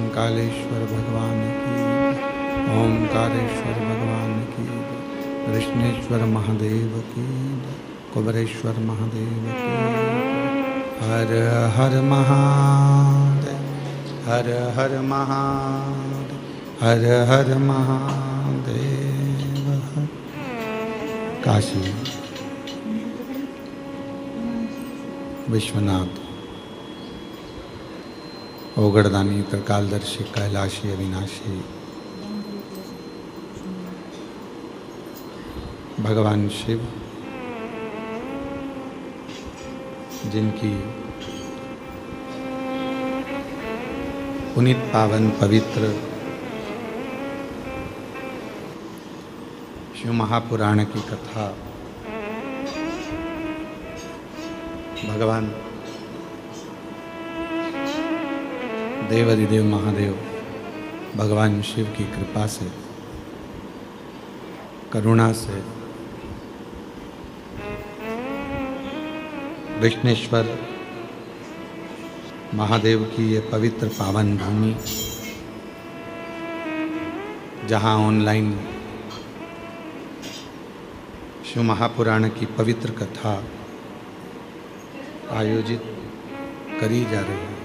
महाकालेश्वर भगवान की, ओंकारेश्वर भगवान की, कृष्णेश्वर महादेव की, कुबरेश्वर महादेव की। हर हर महादेव, हर हर महादेव, हर हर महादेव। काशी विश्वनाथ ओगड़दानी त्रिकालदर्शी कैलाशी अविनाशी भगवान शिव, जिनकी पुनीत पावन पवित्र शिव महापुराण की कथा भगवान देवाधिदेव महादेव भगवान शिव की कृपा से, करुणा से विष्णेश्वर महादेव की ये पवित्र पावन भूमि, जहाँ ऑनलाइन शिव महापुराण की पवित्र कथा आयोजित करी जा रही है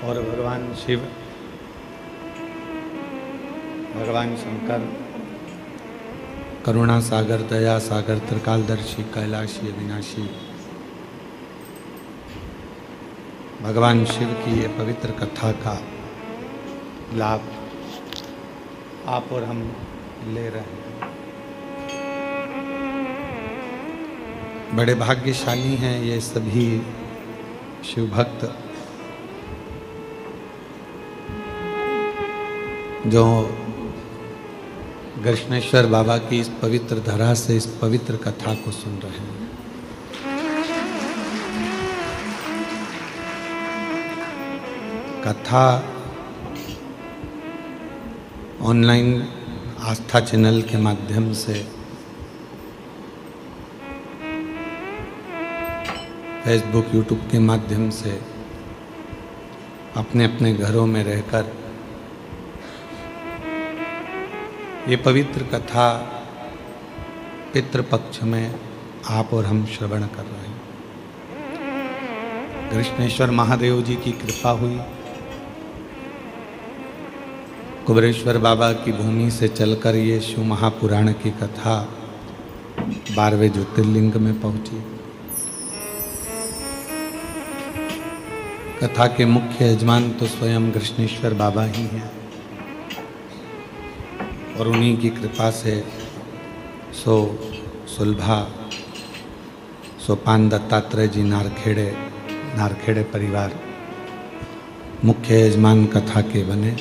और भगवान शिव, भगवान शंकर, करुणा सागर, दया सागर, त्रिकालदर्शी, कैलाशी अविनाशी भगवान शिव की ये पवित्र कथा का लाभ आप और हम ले रहे हैं। बड़े भाग्यशाली हैं ये सभी शिव भक्त जो कृष्णेश्वर बाबा की इस पवित्र धरा से इस पवित्र कथा को सुन रहे हैं। कथा ऑनलाइन आस्था चैनल के माध्यम से, फेसबुक, यूट्यूब के माध्यम से अपने अपने घरों में रहकर ये पवित्र कथा पितृपक्ष में आप और हम श्रवण कर रहे हैं। कृष्णेश्वर महादेव जी की कृपा हुई, कुबरेश्वर बाबा की भूमि से चलकर ये शिव महापुराण की कथा 12वें ज्योतिर्लिंग में पहुंची। कथा के मुख्य यजमान तो स्वयं कृष्णेश्वर बाबा ही हैं और उन्हीं की कृपा से सुलभा सोपान दत्तात्रेय जी नारखेड़े परिवार मुख्य यजमान कथा के बने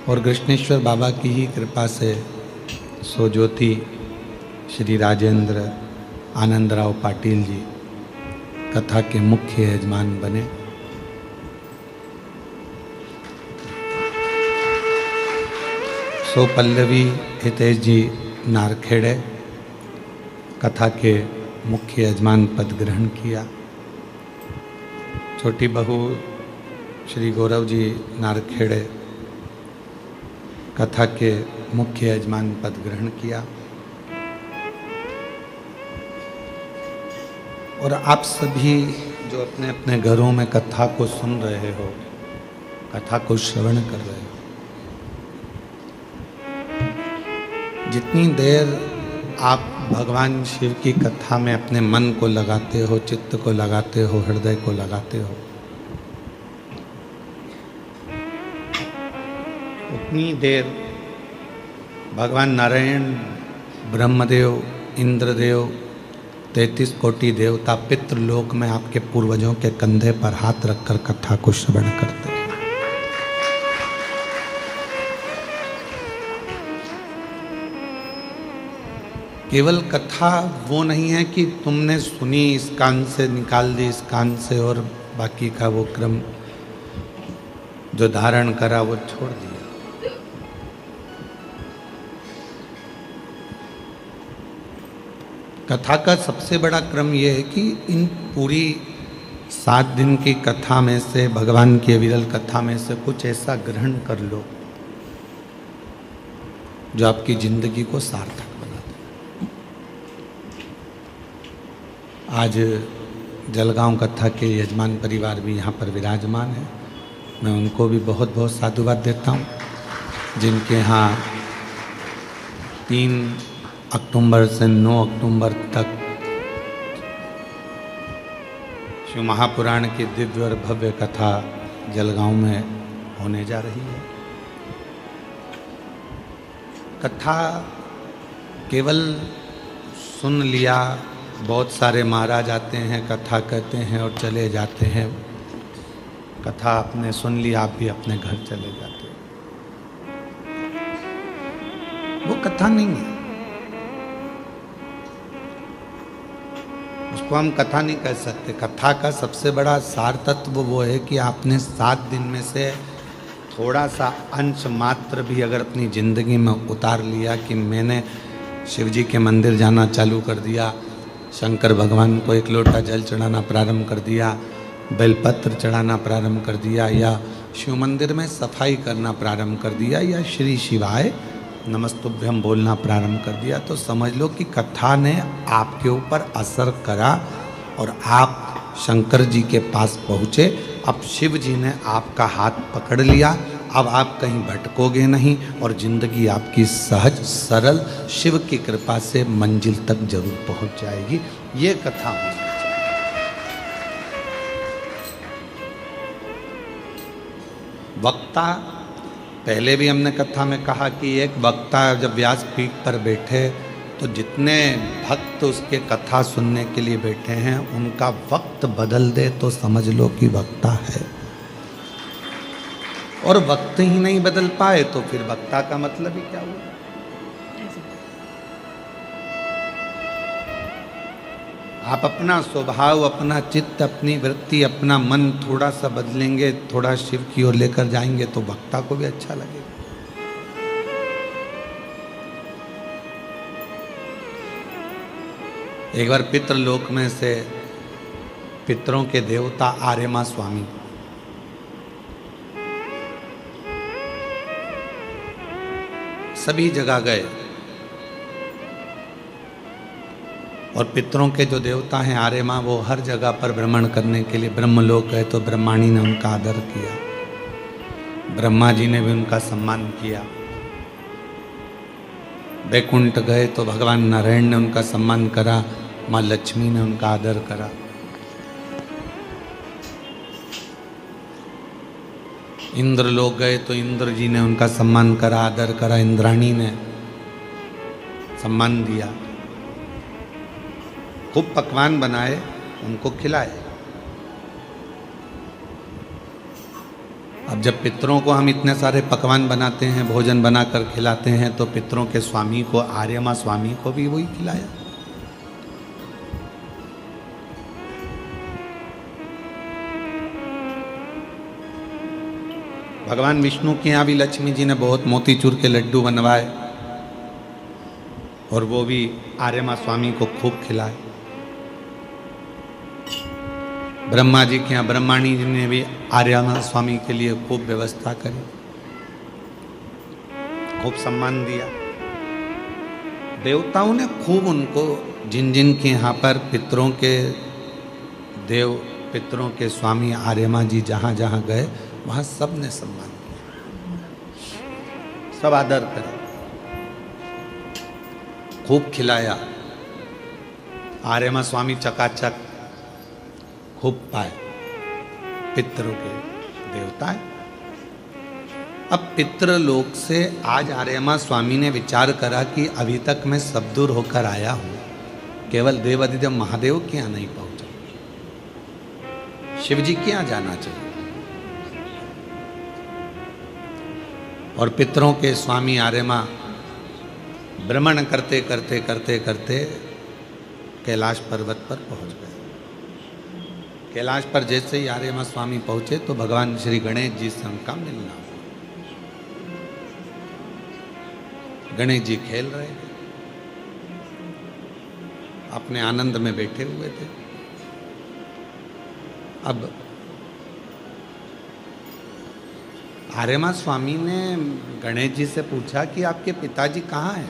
और कृष्णेश्वर बाबा की ही कृपा से ज्योति श्री राजेंद्र आनंदराव पाटिल जी कथा के मुख्य यजमान बने। पल्लवी हितेश जी नारखेड़े कथा के मुख्य यजमान पद ग्रहण किया। छोटी बहू श्री गौरव जी नारखेड़े कथा के मुख्य यजमान पद ग्रहण किया और आप सभी जो अपने अपने घरों में कथा को सुन रहे हो, कथा को श्रवण कर रहे हो, जितनी देर आप भगवान शिव की कथा में अपने मन को लगाते हो, चित्त को लगाते हो, हृदय को लगाते हो, उतनी देर भगवान नारायण, ब्रह्मदेव, इंद्रदेव, 33 कोटि देवता पितृलोक में आपके पूर्वजों के कंधे पर हाथ रखकर कथा को श्रवण करते हैं। केवल कथा वो नहीं है कि तुमने सुनी, इस कान से निकाल दी, इस कान से, और बाकी का वो क्रम जो धारण करा वो छोड़ दिया। कथा का सबसे बड़ा क्रम ये है कि इन पूरी 7 दिन की कथा में से, भगवान की विरल कथा में से कुछ ऐसा ग्रहण कर लो जो आपकी जिंदगी को सार्थक बना दे। आज जलगांव कथा के यजमान परिवार भी यहाँ पर विराजमान है। मैं उनको भी बहुत बहुत साधुवाद देता हूँ, जिनके यहाँ 3 अक्टूबर से 9 अक्टूबर तक शिव महापुराण की दिव्य और भव्य कथा जलगांव में होने जा रही है। कथा केवल सुन लिया, बहुत सारे महाराज आते हैं, कथा कहते हैं और चले जाते हैं। कथा आपने सुन ली, आप भी अपने घर चले जाते हो। वो कथा नहीं है, उसको हम कथा नहीं कह सकते। कथा का सबसे बड़ा सार तत्व वो है कि आपने 7 दिन में से थोड़ा सा अंश मात्र भी अगर अपनी ज़िंदगी में उतार लिया कि मैंने शिव जी के मंदिर जाना चालू कर दिया, शंकर भगवान को 1 लोटा जल चढ़ाना प्रारंभ कर दिया, बेलपत्र चढ़ाना प्रारंभ कर दिया, या शिव मंदिर में सफाई करना प्रारंभ कर दिया, या श्री शिवाय नमस्तुभ्यम बोलना प्रारंभ कर दिया, तो समझ लो कि कथा ने आपके ऊपर असर करा और आप शंकर जी के पास पहुँचे। अब शिव जी ने आपका हाथ पकड़ लिया, अब आप कहीं भटकोगे नहीं और जिंदगी आपकी सहज सरल शिव की कृपा से मंजिल तक जरूर पहुंच जाएगी। ये कथा होनी चाहिए। वक्ता, पहले भी हमने कथा में कहा कि एक वक्ता जब व्यासपीठ पर बैठे तो जितने भक्त उसके कथा सुनने के लिए बैठे हैं उनका वक्त बदल दे तो समझ लो कि वक्ता है। और वक्त ही नहीं बदल पाए तो फिर वक्ता का मतलब ही क्या हुआ? आप अपना स्वभाव, अपना चित्त, अपनी वृत्ति, अपना मन थोड़ा सा बदलेंगे, थोड़ा शिव की ओर लेकर जाएंगे तो वक्ता को भी अच्छा लगेगा। एक बार पितृलोक में से पितरों के देवता आर्यमा स्वामी सभी जगह गए और पितरों के जो देवता हैं आर्यमा, वो हर जगह पर भ्रमण करने के लिए ब्रह्मलोक गए तो ब्रह्माणी ने उनका आदर किया, ब्रह्मा जी ने भी उनका सम्मान किया। वैकुंठ गए तो भगवान नारायण ने उनका सम्मान करा, माँ लक्ष्मी ने उनका आदर करा। इंद्र लोग गए तो इंद्र जी ने उनका सम्मान करा, आदर करा, इंद्राणी ने सम्मान दिया। खूब पकवान बनाए, उनको खिलाए। अब जब पितरों को हम इतने सारे पकवान बनाते हैं, भोजन बनाकर खिलाते हैं, तो पितरों के स्वामी को, आर्यमा स्वामी को भी वही खिलाया। भगवान विष्णु के यहाँ भी लक्ष्मी जी ने बहुत मोतीचूर के लड्डू बनवाए और वो भी आर्यमा स्वामी को खूब खिलाए। ब्रह्मा जी के यहाँ ब्रह्माणी जी ने भी आर्यमा स्वामी के लिए खूब व्यवस्था करी, खूब सम्मान दिया। देवताओं ने खूब उनको, जिन जिन के यहाँ पर पितरों के देव, पितरों के स्वामी आर्यमा जी जहाँ जहाँ गए वहाँ सब ने सम्मान किया, सब आदर करे, खूब खिलाया। आर्यमा स्वामी चकाचक खूब पाए, पितरों के देवता है। अब पितृलोक से आज आर्यमा स्वामी ने विचार करा कि अभी तक मैं सब दूर होकर आया हूं, केवल देवाधिदेव महादेव के यहाँ नहीं पहुंचा, शिव जी के यहाँ जाना चाहिए। और पितरों के स्वामी आर्यमा भ्रमण करते करते करते करते कैलाश पर्वत पर पहुंच गए। कैलाश पर जैसे ही आर्यमा स्वामी पहुंचे तो भगवान श्री गणेश जी से उनका मिलना हुआ। गणेश जी खेल रहे थे, अपने आनंद में बैठे हुए थे। अब आर्यमा स्वामी ने गणेश जी से पूछा कि आपके पिताजी कहाँ हैं?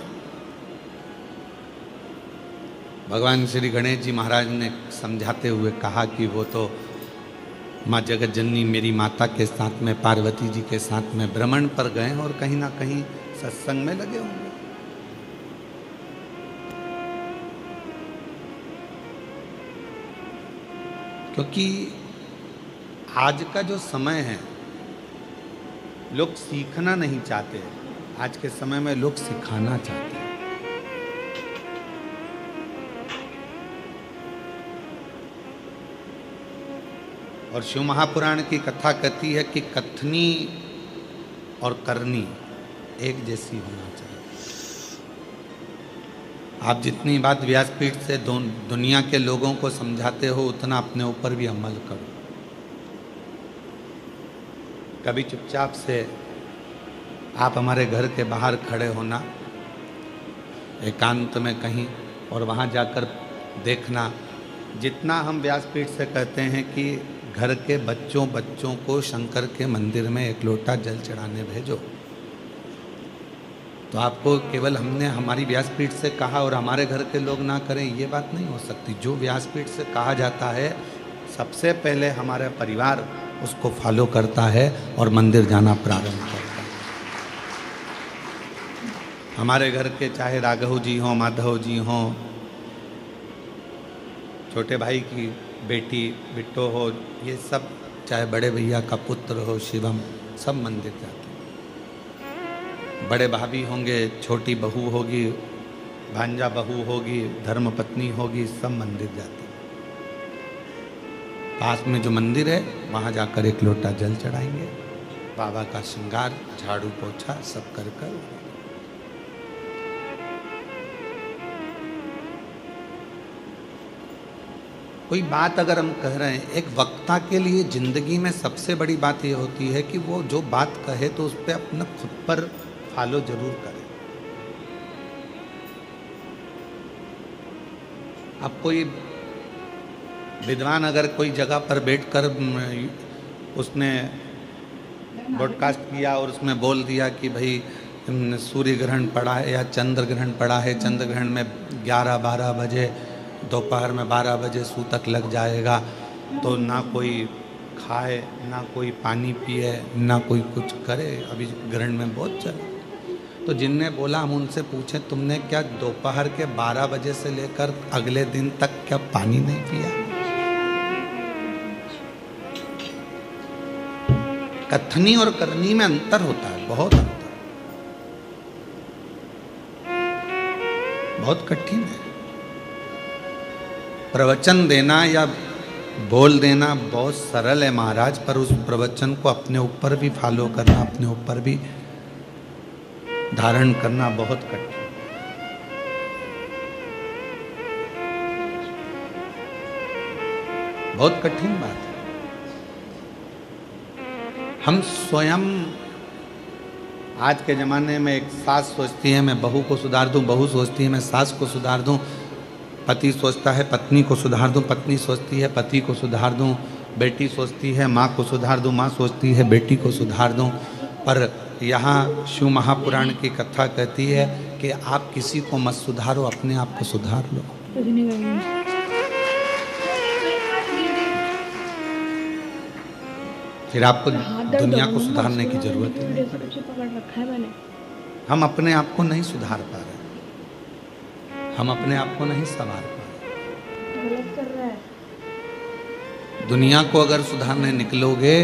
भगवान श्री गणेश जी महाराज ने समझाते हुए कहा कि वो तो माँ जगत जननी मेरी माता के साथ में, पार्वती जी के साथ में भ्रमण पर गए और कहीं ना कहीं सत्संग में लगे होंगे। क्योंकि आज का जो समय है, लोग सीखना नहीं चाहते, आज के समय में लोग सिखाना चाहते हैं। और शिव महापुराण की कथा कहती है कि कथनी और करनी एक जैसी होना चाहिए। आप जितनी बात व्यासपीठ से दुनिया के लोगों को समझाते हो, उतना अपने ऊपर भी अमल करो। कभी चुपचाप से आप हमारे घर के बाहर खड़े होना एकांत में कहीं, और वहाँ जाकर देखना, जितना हम व्यासपीठ से कहते हैं कि घर के बच्चों को शंकर के मंदिर में एक लोटा जल चढ़ाने भेजो, तो आपको केवल हमने हमारी व्यासपीठ से कहा और हमारे घर के लोग ना करें, ये बात नहीं हो सकती। जो व्यासपीठ से कहा जाता है, सबसे पहले हमारा परिवार उसको फॉलो करता है और मंदिर जाना प्रारंभ करता है। हमारे घर के चाहे राघव जी हों, माधव जी हों, छोटे भाई की बेटी बिट्टो हो, ये सब, चाहे बड़े भैया का पुत्र हो शिवम, सब मंदिर जाते हैं। बड़े भाभी होंगे, छोटी बहू होगी, भांजा बहू होगी, धर्मपत्नी होगी, सब मंदिर जाते हैं। पास में जो मंदिर है वहाँ जाकर एक लोटा जल चढ़ाएंगे, बाबा का श्रृंगार, झाड़ू पोछा सब कर कर। कोई बात अगर हम कह रहे हैं, एक वक्ता के लिए जिंदगी में सबसे बड़ी बात ये होती है कि वो जो बात कहे तो उस पर अपना खुद पर फॉलो जरूर करें। अब कोई विद्वान अगर कोई जगह पर बैठकर उसने ब्रॉडकास्ट किया और उसमें बोल दिया कि भाई सूर्य ग्रहण पड़ा है या चंद्र ग्रहण पड़ा है, चंद्र ग्रहण में 11-12 बजे, दोपहर में 12 बजे सूतक लग जाएगा, तो ना कोई खाए, ना कोई पानी पिए, ना कोई कुछ करे, अभी ग्रहण में बहुत चला। तो जिनने बोला, हम उनसे पूछे, तुमने क्या दोपहर के 12 बजे से लेकर अगले दिन तक क्या पानी नहीं पिया? कथनी और करनी में अंतर होता है, बहुत अंतर, बहुत कठिन है। प्रवचन देना या बोल देना बहुत सरल है महाराज, पर उस प्रवचन को अपने ऊपर भी फॉलो करना, अपने ऊपर भी धारण करना बहुत कठिन। बहुत कठिन बात है। हम स्वयं आज के ज़माने में, एक सास सोचती है मैं बहू को सुधार दूं, बहू सोचती है मैं सास को सुधार दूं, पति सोचता है पत्नी को सुधार दूं, पत्नी सोचती है पति को सुधार दूं, बेटी सोचती है माँ को सुधार दूं, माँ सोचती है बेटी को सुधार दूं। पर यहाँ शिव महापुराण की कथा कहती है कि आप किसी को मत सुधारो, अपने आप को सुधार लो। फिर आपको दुनिया को सुधारने की जरूरत नहीं। हम अपने आप को नहीं सुधार पा रहे, हम अपने आप को नहीं संवार पा रहे। गलत कर रहा है। दुनिया को अगर सुधारने निकलोगे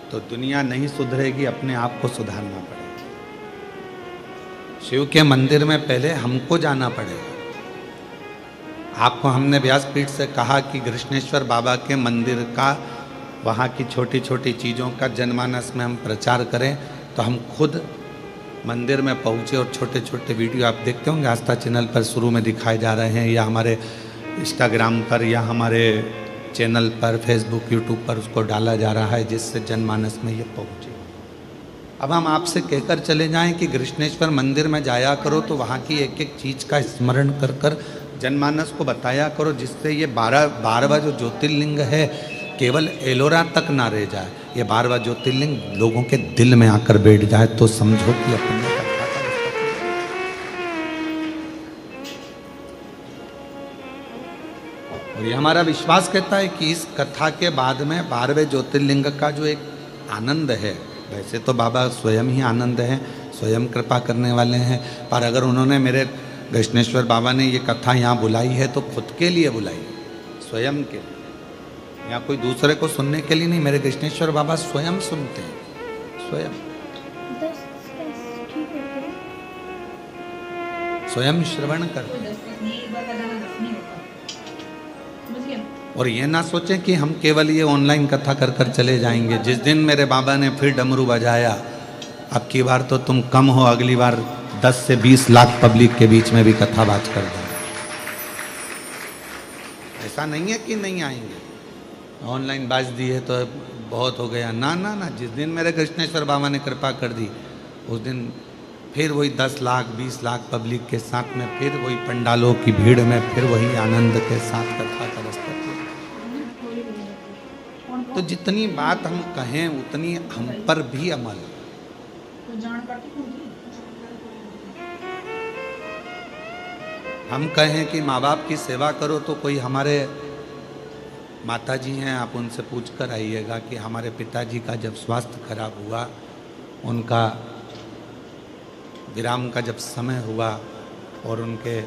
तो दुनिया नहीं सुधरेगी, अपने आप को सुधारना पड़ेगा। शिव के मंदिर में पहले हमको जाना पड़ेगा। आपको हमने व्यासपीठ से कहा कि कृष्णेश्वर बाबा के मंदिर का, वहाँ की छोटी छोटी चीज़ों का जनमानस में हम प्रचार करें, तो हम खुद मंदिर में पहुँचे और छोटे छोटे वीडियो आप देखते होंगे, आस्था चैनल पर शुरू में दिखाए जा रहे हैं, या हमारे इंस्टाग्राम पर या हमारे चैनल पर, फेसबुक, यूट्यूब पर उसको डाला जा रहा है, जिससे जनमानस में ये पहुँचे। अब हम आपसे कहकर चले जाएं कि कृष्णेश्वर मंदिर में जाया करो, तो वहाँ की एक एक चीज़ का स्मरण कर कर जनमानस को बताया करो, जिससे ये 12वां जो ज्योतिर्लिंग है केवल एलोरा तक ना रह जाए, ये 12वां ज्योतिर्लिंग लोगों के दिल में आकर बैठ जाए, तो समझो कि अपने कथा का और ये हमारा विश्वास कहता है कि इस कथा के बाद में 12वें ज्योतिर्लिंग का जो एक आनंद है, वैसे तो बाबा स्वयं ही आनंद हैं, स्वयं कृपा करने वाले हैं, पर अगर उन्होंने मेरे कृष्णेश्वर बाबा ने ये कथा यहाँ बुलाई है तो खुद के लिए बुलाई, स्वयं के लिए, यहाँ कोई दूसरे को सुनने के लिए नहीं। मेरे कृष्णेश्वर बाबा स्वयं सुनते हैं, स्वयं श्रवण करते हैं। और ये ना सोचें कि हम केवल ये ऑनलाइन कथा कर कर चले जाएंगे। जिस दिन मेरे बाबा ने फिर डमरू बजाया, अब की बार तो तुम कम हो, अगली बार 10 से 20 लाख पब्लिक के बीच में भी कथा बाज कर जाए। ऐसा नहीं है कि नहीं आएंगे, ऑनलाइन बाज दी है तो बहुत हो गया, ना ना ना। जिस दिन मेरे कृष्णेश्वर बाबा ने कृपा कर दी, उस दिन फिर वही 10 लाख 20 लाख पब्लिक के साथ में, फिर वही पंडालों की भीड़ में, फिर वही आनंद के साथ कथा का रस्ता। तो जितनी बात हम कहें उतनी हम पर भी अमल। हम कहें कि माँ बाप की सेवा करो, तो कोई हमारे माता जी हैं, आप उनसे पूछ कर आइएगा कि हमारे पिताजी का जब स्वास्थ्य खराब हुआ, उनका विराम का जब समय हुआ और उनके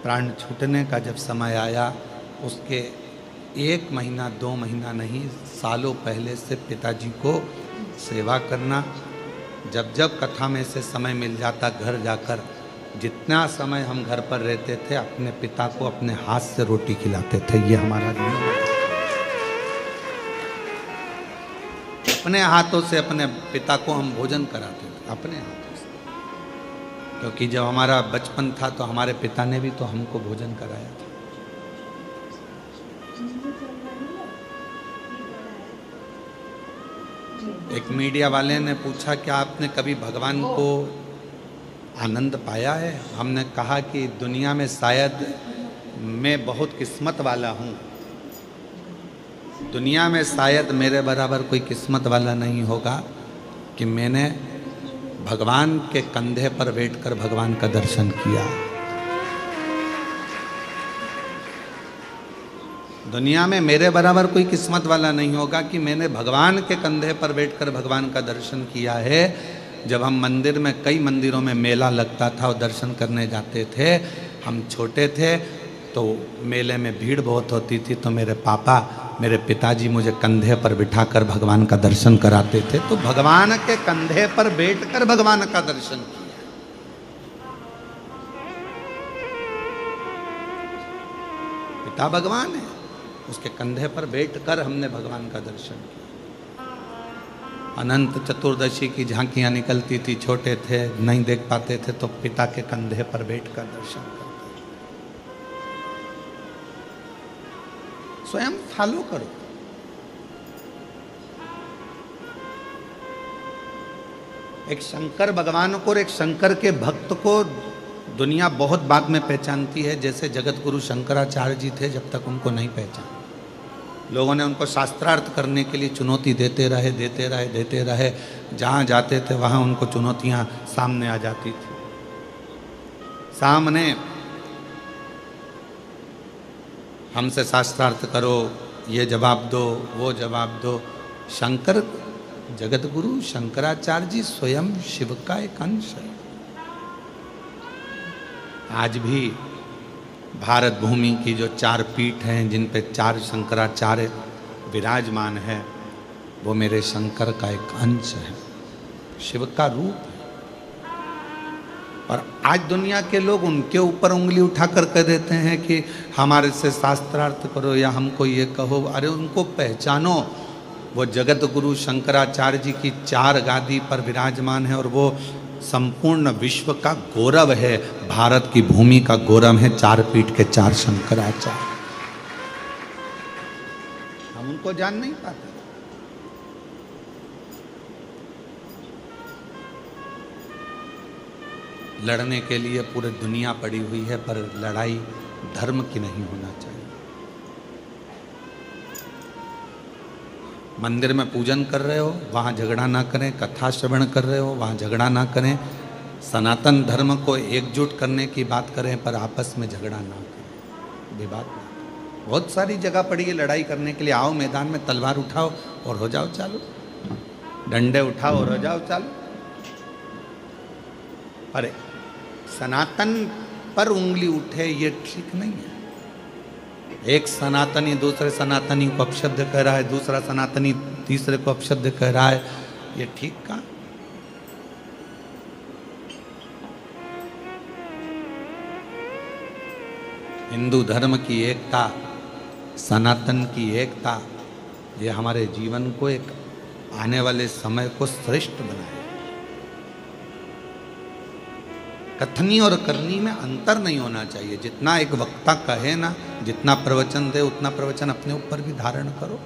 प्राण छूटने का जब समय आया, उसके 1 महीना 2 महीना नहीं, सालों पहले से पिताजी को सेवा करना। जब जब कथा में से समय मिल जाता, घर जाकर जितना समय हम घर पर रहते थे, अपने पिता को अपने हाथ से रोटी खिलाते थे। ये हमारा नियम है। अपने हाथों से अपने पिता को हम भोजन कराते थे, अपने हाथों से। क्योंकि जब हमारा बचपन था तो हमारे पिता ने भी तो हमको भोजन कराया था। एक मीडिया वाले ने पूछा कि आपने कभी भगवान को आनंद पाया है? हमने कहा कि दुनिया में शायद मैं बहुत किस्मत वाला हूँ, दुनिया में शायद मेरे बराबर कोई किस्मत वाला नहीं होगा कि मैंने भगवान के कंधे पर बैठकर भगवान का दर्शन किया। दुनिया में मेरे बराबर कोई किस्मत वाला नहीं होगा कि मैंने भगवान के कंधे पर बैठकर भगवान का दर्शन किया है। जब हम मंदिर में, कई मंदिरों में मेला लगता था और दर्शन करने जाते थे, हम छोटे थे तो मेले में भीड़ बहुत होती थी, तो मेरे पापा, मेरे पिताजी मुझे कंधे पर बिठाकर भगवान का दर्शन कराते थे। तो भगवान के कंधे पर बैठकर भगवान का दर्शन किया। पिता भगवान है, उसके कंधे पर बैठकर हमने भगवान का दर्शन किया। अनंत चतुर्दशी की झांकियां निकलती थी, छोटे थे नहीं देख पाते थे, तो पिता के कंधे पर बैठकर दर्शन करते। स्वयं फॉलो करो। एक शंकर भगवान को और एक शंकर के भक्त को दुनिया बहुत बाद में पहचानती है। जैसे जगत गुरु शंकराचार्य जी थे, जब तक उनको नहीं पहचाना, लोगों ने उनको शास्त्रार्थ करने के लिए चुनौती देते रहे। जहाँ जाते थे वहाँ उनको चुनौतियाँ सामने आ जाती थी। सामने हमसे शास्त्रार्थ करो, ये जवाब दो, वो जवाब दो। शंकर, जगत गुरु शंकराचार्य जी स्वयं शिव का एक अंश है। आज भी भारत भूमि की जो 4 पीठ हैं, जिन पे 4 शंकराचार्य विराजमान है, वो मेरे शंकर का एक अंश है, शिव का रूप है। और आज दुनिया के लोग उनके ऊपर उंगली उठाकर कह देते हैं कि हमारे से शास्त्रार्थ करो या हमको ये कहो। अरे उनको पहचानो, वो जगत गुरु शंकराचार्य जी की 4 गादी पर विराजमान है और वो संपूर्ण विश्व का गौरव है, भारत की भूमि का गौरव है। 4 पीठ के 4 शंकराचार्य, हम उनको जान नहीं पाते। लड़ने के लिए पूरी दुनिया पड़ी हुई है, पर लड़ाई धर्म की नहीं होना चाहिए। मंदिर में पूजन कर रहे हो, वहाँ झगड़ा ना करें, कथा श्रवण कर रहे हो, वहाँ झगड़ा ना करें, सनातन धर्म को एकजुट करने की बात करें, पर आपस में झगड़ा ना करें, विवाद ना करें। बहुत सारी जगह पड़ी है लड़ाई करने के लिए। आओ मैदान में, तलवार उठाओ और हो जाओ चालू, डंडे उठाओ और हो जाओ चालू। अरे सनातन पर उंगली उठे ये ठीक नहीं है। एक सनातनी दूसरे सनातनी को अपशब्द कह रहा है, दूसरा सनातनी तीसरे को अपशब्द कह रहा है, ये ठीक कहाँ? हिंदू धर्म की एकता, सनातन की एकता, ये हमारे जीवन को, एक आने वाले समय को श्रेष्ठ बनाए। कथनी और करनी में अंतर नहीं होना चाहिए। जितना एक वक्ता कहे ना, जितना प्रवचन दे, उतना प्रवचन अपने ऊपर भी धारण करो।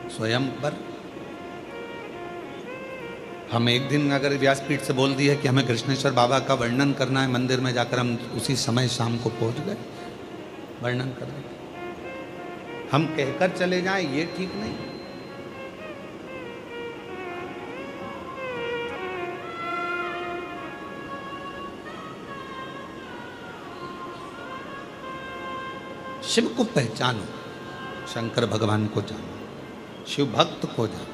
स्वयं पर हम एक दिन अगर व्यासपीठ से बोल दिए कि हमें कृष्णेश्वर बाबा का वर्णन करना है मंदिर में जाकर, हम उसी समय शाम को पहुंच गए वर्णन करने। हम कहकर चले जाएं ये ठीक नहीं। शिव को पहचानो, शंकर भगवान को जानो, शिव भक्त को जानो।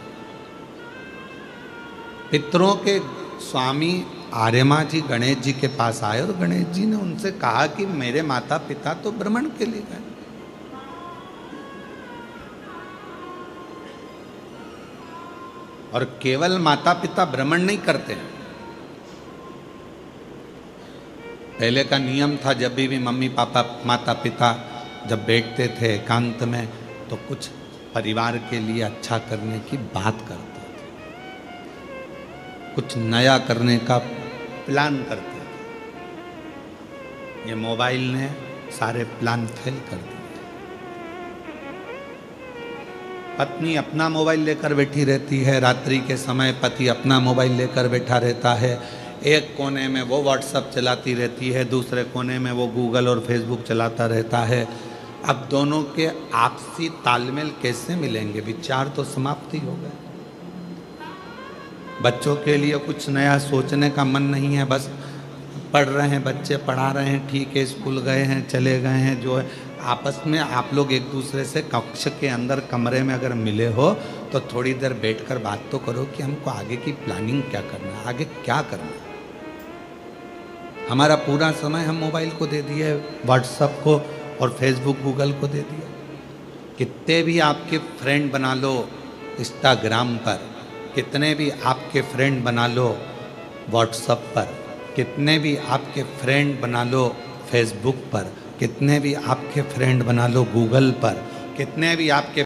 पितरों के स्वामी आर्यमा जी गणेश जी के पास आए और गणेश जी ने उनसे कहा कि मेरे माता पिता तो भ्रमण के लिए गए, और केवल माता पिता भ्रमण नहीं करते हैं। पहले का नियम था, जब भी मम्मी पापा माता पिता जब बैठते थे एकांत में, तो कुछ परिवार के लिए अच्छा करने की बात करते थे, कुछ नया करने का प्लान करते थे। ये मोबाइल ने सारे प्लान फेल कर दिए। पत्नी अपना मोबाइल लेकर बैठी रहती है, रात्रि के समय पति अपना मोबाइल लेकर बैठा रहता है। एक कोने में वो व्हाट्सएप चलाती रहती है, दूसरे कोने में वो गूगल और फेसबुक चलाता रहता है। अब दोनों के आपसी तालमेल कैसे मिलेंगे? विचार तो समाप्त ही हो गए। बच्चों के लिए कुछ नया सोचने का मन नहीं है, बस पढ़ रहे हैं बच्चे, पढ़ा रहे हैं, ठीक है, स्कूल गए हैं, चले गए हैं। जो है आपस में आप लोग एक दूसरे से कक्ष के अंदर कमरे में अगर मिले हो तो थोड़ी देर बैठकर बात तो करो कि हमको आगे की प्लानिंग क्या करना है, आगे क्या करना है। हमारा पूरा समय हम मोबाइल को दे दिए, व्हाट्सएप को और फेसबुक गूगल को दे दिया। कितने भी आपके फ्रेंड बना लो इंस्टाग्राम पर, कितने भी आपके फ्रेंड बना लो व्हाट्सएप पर, कितने भी आपके फ्रेंड बना लो फेसबुक पर, कितने भी आपके फ्रेंड बना लो गूगल पर, कितने भी आपके